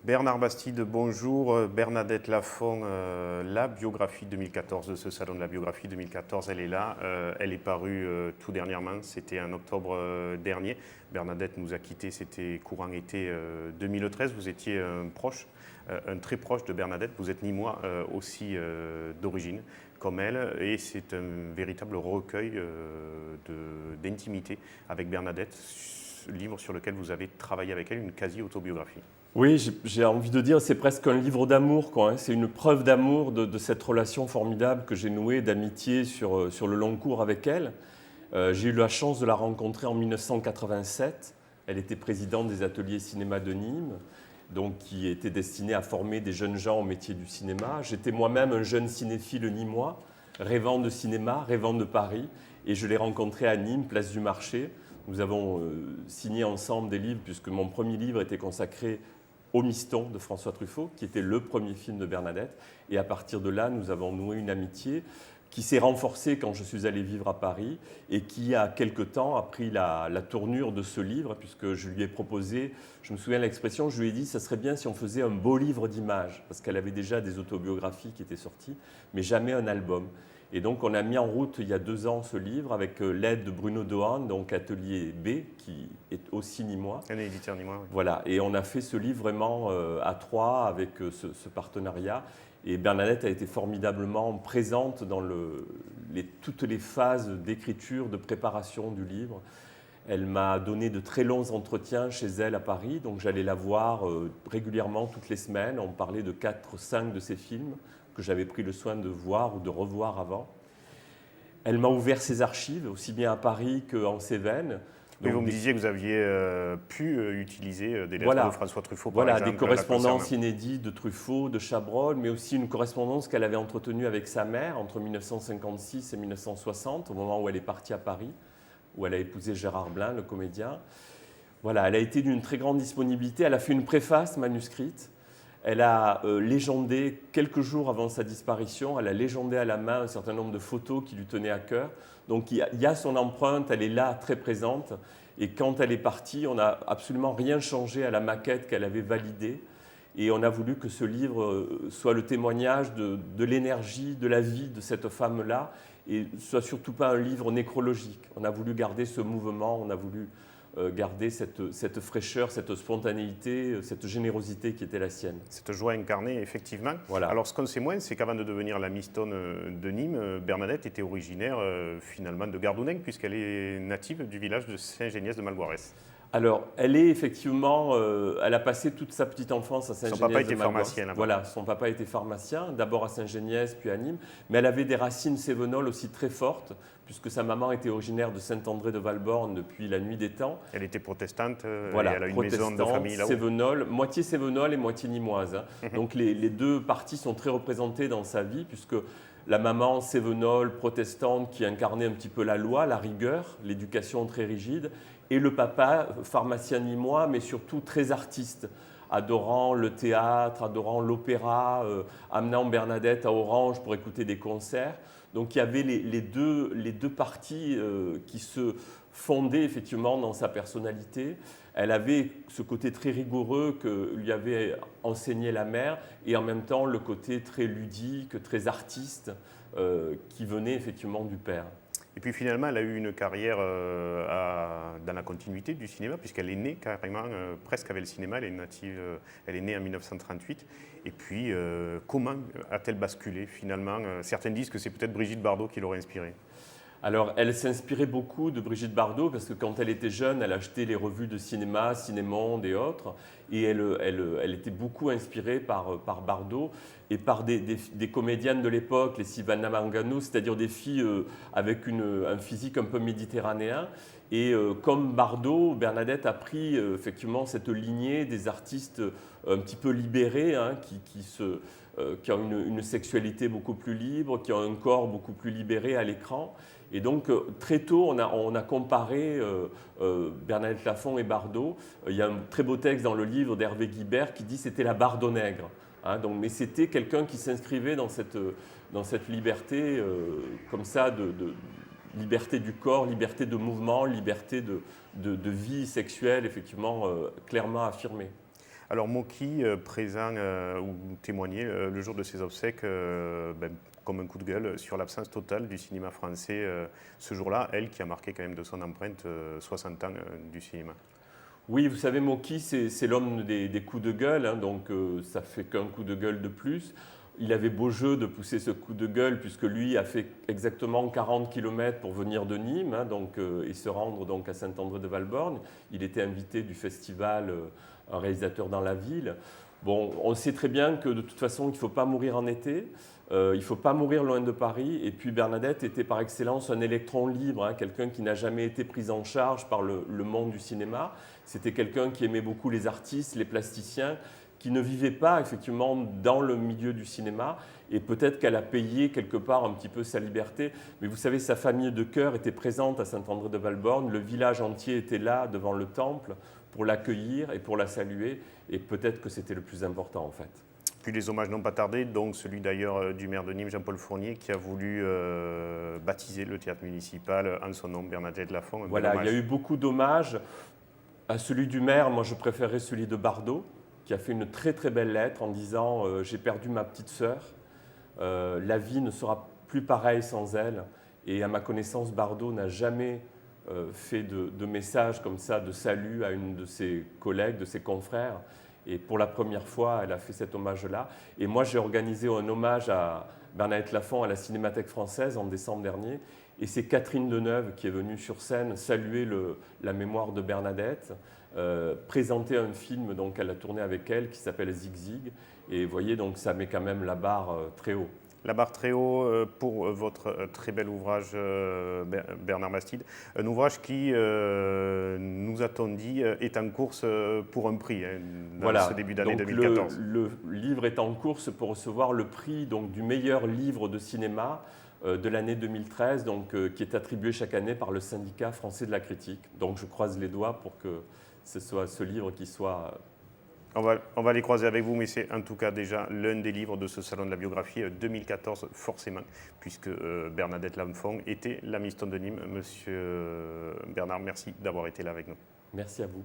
Bernard Bastide, bonjour. Bernadette Lafont, la biographie 2014 de ce salon de la biographie 2014, elle est là. Elle est parue tout dernièrement, c'était en octobre dernier. Bernadette nous a quittés, c'était courant été 2013. Vous étiez un très proche de Bernadette. Vous êtes nîmois aussi d'origine, comme elle. Et c'est un véritable recueil d'intimité avec Bernadette, livre sur lequel vous avez travaillé avec elle, une quasi-autobiographie. Oui, j'ai envie de dire, c'est presque un livre d'amour, quoi, hein. C'est une preuve d'amour de cette relation formidable que j'ai nouée d'amitié sur le long cours avec elle. J'ai eu la chance de la rencontrer en 1987. Elle était présidente des ateliers cinéma de Nîmes, donc qui étaient destinés à former des jeunes gens au métier du cinéma. J'étais moi-même un jeune cinéphile nîmois, rêvant de cinéma, rêvant de Paris, et je l'ai rencontrée à Nîmes, place du Marché. Nous avons signé ensemble des livres, puisque mon premier livre était consacré au Miston de François Truffaut, qui était le premier film de Bernadette. Et à partir de là, nous avons noué une amitié qui s'est renforcée quand je suis allé vivre à Paris et qui, a quelque temps, a pris la tournure de ce livre, puisque je lui ai proposé, je me souviens de l'expression, je lui ai dit, ça serait bien si on faisait un beau livre d'images, parce qu'elle avait déjà des autobiographies qui étaient sorties, mais jamais un album. Et donc, on a mis en route il y a 2 ans ce livre avec l'aide de Bruno Dohan, donc Atelier B, qui est aussi nîmois. Un éditeur nîmois. Oui. Voilà, et on a fait ce livre vraiment à 3 avec ce partenariat. Et Bernadette a été formidablement présente dans toutes les phases d'écriture, de préparation du livre. Elle m'a donné de très longs entretiens chez elle à Paris, donc j'allais la voir régulièrement toutes les semaines. On parlait de 4-5 de ses films que j'avais pris le soin de voir ou de revoir avant. Elle m'a ouvert ses archives, aussi bien à Paris qu'en Cévennes. Oui, vous me disiez que vous aviez pu utiliser des lettres de François Truffaut, par exemple. Des correspondances inédites de Truffaut, de Chabrol, mais aussi une correspondance qu'elle avait entretenue avec sa mère entre 1956 et 1960, au moment où elle est partie à Paris, où elle a épousé Gérard Blin, le comédien. Voilà, elle a été d'une très grande disponibilité. Elle a fait une préface manuscrite. Elle a légendé, quelques jours avant sa disparition, elle a légendé à la main un certain nombre de photos qui lui tenaient à cœur. Donc il y a son empreinte, elle est là, très présente. Et quand elle est partie, on n'a absolument rien changé à la maquette qu'elle avait validée. Et on a voulu que ce livre soit le témoignage de l'énergie, de la vie de cette femme-là, et ne soit surtout pas un livre nécrologique. On a voulu garder ce mouvement, on a voulu garder cette fraîcheur, cette spontanéité, cette générosité qui était la sienne. Cette joie incarnée, effectivement. Voilà. Alors, ce qu'on sait moins, c'est qu'avant de devenir la Mistonne de Nîmes, Bernadette était originaire, finalement, de Gardouningue, puisqu'elle est native du village de Saint-Géniès de Malboirès. Alors, elle est effectivement, elle a passé toute sa petite enfance à Saint-Géniès. Son papa était pharmacien là-bas. Voilà, son papa était pharmacien, d'abord à Saint-Géniès, puis à Nîmes. Mais elle avait des racines cévenoles aussi très fortes, puisque sa maman était originaire de Saint-André de Valborne depuis la nuit des temps. Elle était protestante, voilà, et elle a une maison de famille là-haut. Cévenole, moitié cévenole et moitié nîmoise. Donc les 2 parties sont très représentées dans sa vie, puisque la maman cévenole, protestante, qui incarnait un petit peu la loi, la rigueur, l'éducation très rigide, et le papa, pharmacien nîmois, mais surtout très artiste, adorant le théâtre, adorant l'opéra, amenant Bernadette à Orange pour écouter des concerts. Donc il y avait les deux parties qui se fondaient effectivement dans sa personnalité. Elle avait ce côté très rigoureux que lui avait enseigné la mère, et en même temps le côté très ludique, très artiste, qui venait effectivement du père. Et puis finalement, elle a eu une carrière dans la continuité du cinéma, puisqu'elle est née carrément presque avec le cinéma. Elle est née en 1938. Et puis, comment a-t-elle basculé finalement? Certains disent que c'est peut-être Brigitte Bardot qui l'aurait inspirée. Alors, elle s'inspirait beaucoup de Brigitte Bardot parce que quand elle était jeune, elle achetait les revues de cinéma, Cinémonde et autres, et elle était beaucoup inspirée par Bardot et par des comédiennes de l'époque, les Sivana Mangano, c'est-à-dire des filles avec un physique un peu méditerranéen. Et comme Bardot, Bernadette a pris effectivement cette lignée des artistes un petit peu libérés, hein, qui ont une sexualité beaucoup plus libre, qui ont un corps beaucoup plus libéré à l'écran. Et donc, très tôt, on a comparé Bernadette Lafont et Bardot. Il y a un très beau texte dans le livre d'Hervé Guibert qui dit que c'était la Bardot nègre. Hein, donc, mais c'était quelqu'un qui s'inscrivait dans cette liberté, comme ça, de liberté du corps, liberté de mouvement, liberté de vie sexuelle, effectivement, clairement affirmée. Alors Mocky, présent ou témoignait le jour de ses obsèques, comme un coup de gueule sur l'absence totale du cinéma français ce jour-là, elle qui a marqué quand même de son empreinte 60 ans du cinéma. Oui, vous savez, Mocky, c'est l'homme des coups de gueule, hein, donc ça fait qu'un coup de gueule de plus. Il avait beau jeu de pousser ce coup de gueule, puisque lui a fait exactement 40 km pour venir de Nîmes, hein, et se rendre donc, à Saint-André-de-Valborne. Il était invité du festival Un réalisateur dans la ville. Bon, on sait très bien que de toute façon, il ne faut pas mourir en été. Il ne faut pas mourir loin de Paris. Et puis Bernadette était par excellence un électron libre, hein, quelqu'un qui n'a jamais été pris en charge par le monde du cinéma. C'était quelqu'un qui aimait beaucoup les artistes, les plasticiens, qui ne vivait pas effectivement dans le milieu du cinéma. Et peut-être qu'elle a payé quelque part un petit peu sa liberté. Mais vous savez, sa famille de cœur était présente à Saint-André-de-Valborne. Le village entier était là devant le temple pour l'accueillir et pour la saluer. Et peut-être que c'était le plus important en fait. Puis les hommages n'ont pas tardé, donc celui d'ailleurs du maire de Nîmes, Jean-Paul Fournier, qui a voulu baptiser le théâtre municipal en son nom, Bernadette Lafont. Voilà, il y a eu beaucoup d'hommages. À celui du maire, moi je préférais celui de Bardot, qui a fait une très très belle lettre en disant j'ai perdu ma petite sœur, la vie ne sera plus pareille sans elle. Et à ma connaissance, Bardot n'a jamais fait de message comme ça, de salut à une de ses collègues, de ses confrères. Et pour la première fois, elle a fait cet hommage-là. Et moi, j'ai organisé un hommage à Bernadette Lafont à la Cinémathèque française en décembre dernier. Et c'est Catherine Deneuve qui est venue sur scène saluer la mémoire de Bernadette, présenter un film qu'elle a tourné avec elle qui s'appelle Zig Zig. Et vous voyez, donc ça met quand même la barre très haut. La barre très haut pour votre très bel ouvrage, Bernard Bastide. Un ouvrage qui, nous a-t-on dit, est en course pour un prix dans ce début d'année 2014. Le livre est en course pour recevoir le prix du meilleur livre de cinéma de l'année 2013, qui est attribué chaque année par le syndicat français de la critique. Donc je croise les doigts pour que ce soit ce livre qui soit... On va les croiser avec vous, mais c'est en tout cas déjà l'un des livres de ce salon de la biographie 2014, forcément, puisque Bernadette Lafont était la Miss Stone de Nîmes. Monsieur Bernard, merci d'avoir été là avec nous. Merci à vous.